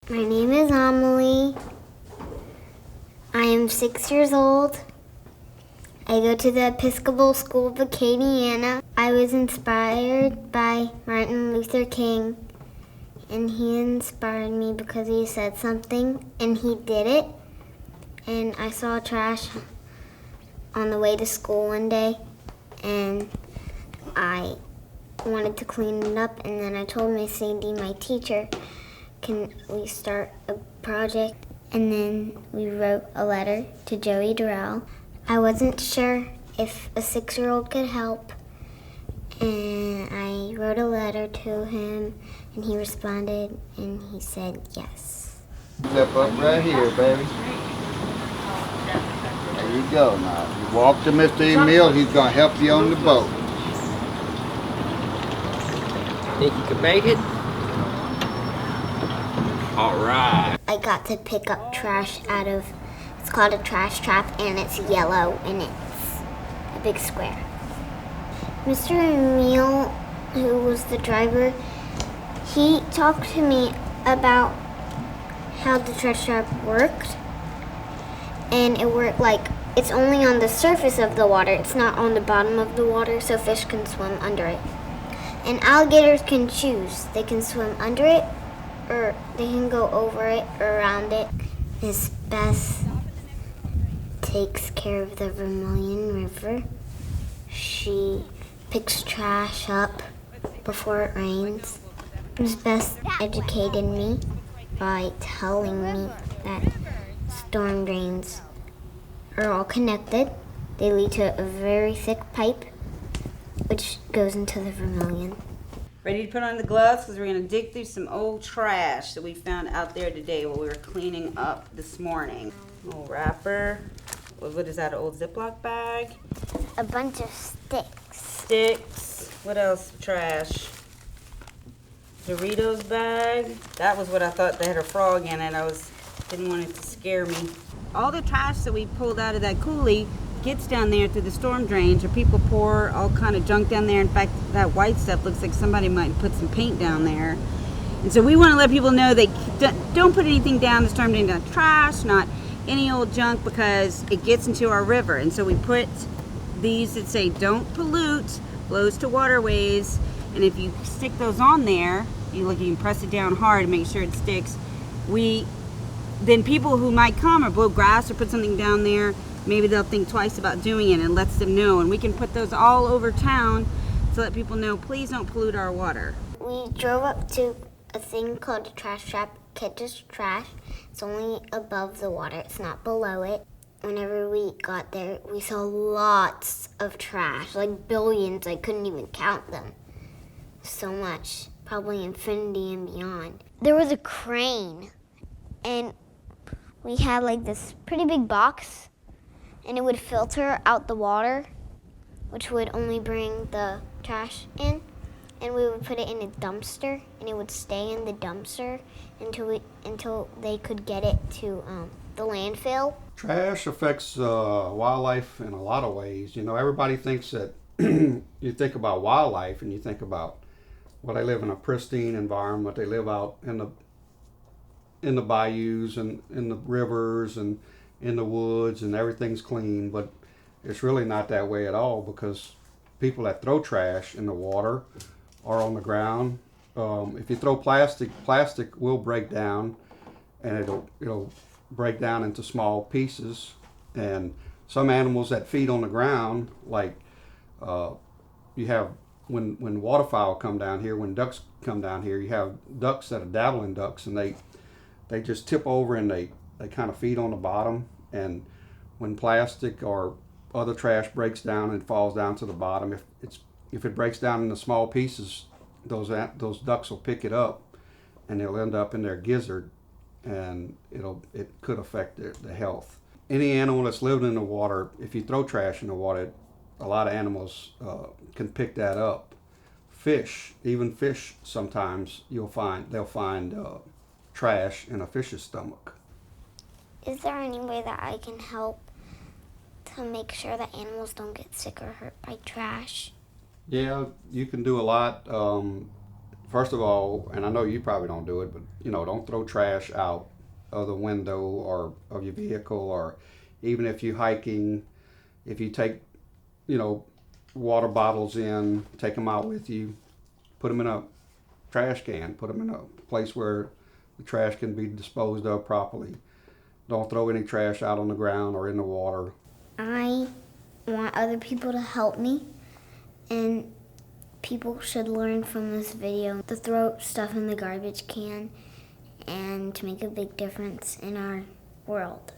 My name is Amelie. I am 6 years old. I go to the Episcopal School of Acadiana. I was inspired by Martin Luther King, and he inspired me because he said something, and he did it. And I saw trash on the way to school one day, and I wanted to clean it up, and then I told Miss Sandy, my teacher, can we start a project? And then we wrote a letter to Joey Durrell. I wasn't sure if a 6-year-old could help, and I wrote a letter to him, and he responded, and he said yes. Step up right here, baby. There you go now. You walk to Mr. Emile, he's going to help you on the boat. Think you can make it? All right. I got to pick up trash out of, it's called a trash trap, and it's yellow, and it's a big square. Mr. Emile, who was the driver, he talked to me about how the trash trap worked, and it worked like it's only on the surface of the water. It's not on the bottom of the water, so fish can swim under it. And alligators can choose. They can swim under it, or they can go over it or around it. Miss Bess takes care of the Vermilion River. She picks trash up before it rains. Miss Bess educated me by telling me that storm drains are all connected. They lead to a very thick pipe which goes into the Vermilion. Ready to put on the gloves because we're going to dig through some old trash that we found out there today while we were cleaning up this morning. Old wrapper. What is that, an old Ziploc bag? A bunch of sticks. Sticks. What else? Trash. Doritos bag. That was what I thought they had a frog in it. Didn't want it to scare me. All the trash that we pulled out of that coulee gets down there through the storm drains, or people pour all kind of junk down there. In fact, that white stuff looks like somebody might put some paint down there. And so we want to let people know they don't put anything down the storm drain, not trash, not any old junk, because it gets into our river. And so we put these that say don't pollute, flows to waterways, and if you stick those on there, you can press it down hard to make sure it sticks. Then people who might come or blow grass or put something down there, maybe they'll think twice about doing it, and lets them know. And we can put those all over town to let people know, please don't pollute our water. We drove up to a thing called a trash trap, catches trash. It's only above the water, it's not below it. Whenever we got there, we saw lots of trash, like billions. I couldn't even count them. So much, probably infinity and beyond. There was a crane, and we had like this pretty big box, and it would filter out the water, which would only bring the trash in, and we would put it in a dumpster, and it would stay in the dumpster until they could get it to the landfill. Trash affects wildlife in a lot of ways. You know, everybody thinks that you think about wildlife and you think about, well, they live in a pristine environment. They live out in the bayous and in the rivers and in the woods, and everything's clean. But it's really not that way at all, because people that throw trash in the water or on the ground, if you throw plastic will break down, and it'll break down into small pieces. And some animals that feed on the ground, like you have when waterfowl come down here, when ducks come down here, you have ducks that are dabbling ducks, and they just tip over and they kind of feed on the bottom. And when plastic or other trash breaks down and falls down to the bottom, if it breaks down into small pieces, those ducks will pick it up, and they'll end up in their gizzard, and it could affect their health. Any animal that's living in the water, if you throw trash in the water, a lot of animals can pick that up. Even fish, sometimes they'll find trash in a fish's stomach. Is there any way that I can help to make sure that animals don't get sick or hurt by trash? Yeah, you can do a lot. first of all, and I know you probably don't do it, but don't throw trash out of the window or of your vehicle, or even if you're hiking, if you take, water bottles in, take them out with you, put them in a trash can, put them in a place where the trash can be disposed of properly. Don't throw any trash out on the ground or in the water. I want other people to help me, and people should learn from this video to throw stuff in the garbage can and to make a big difference in our world.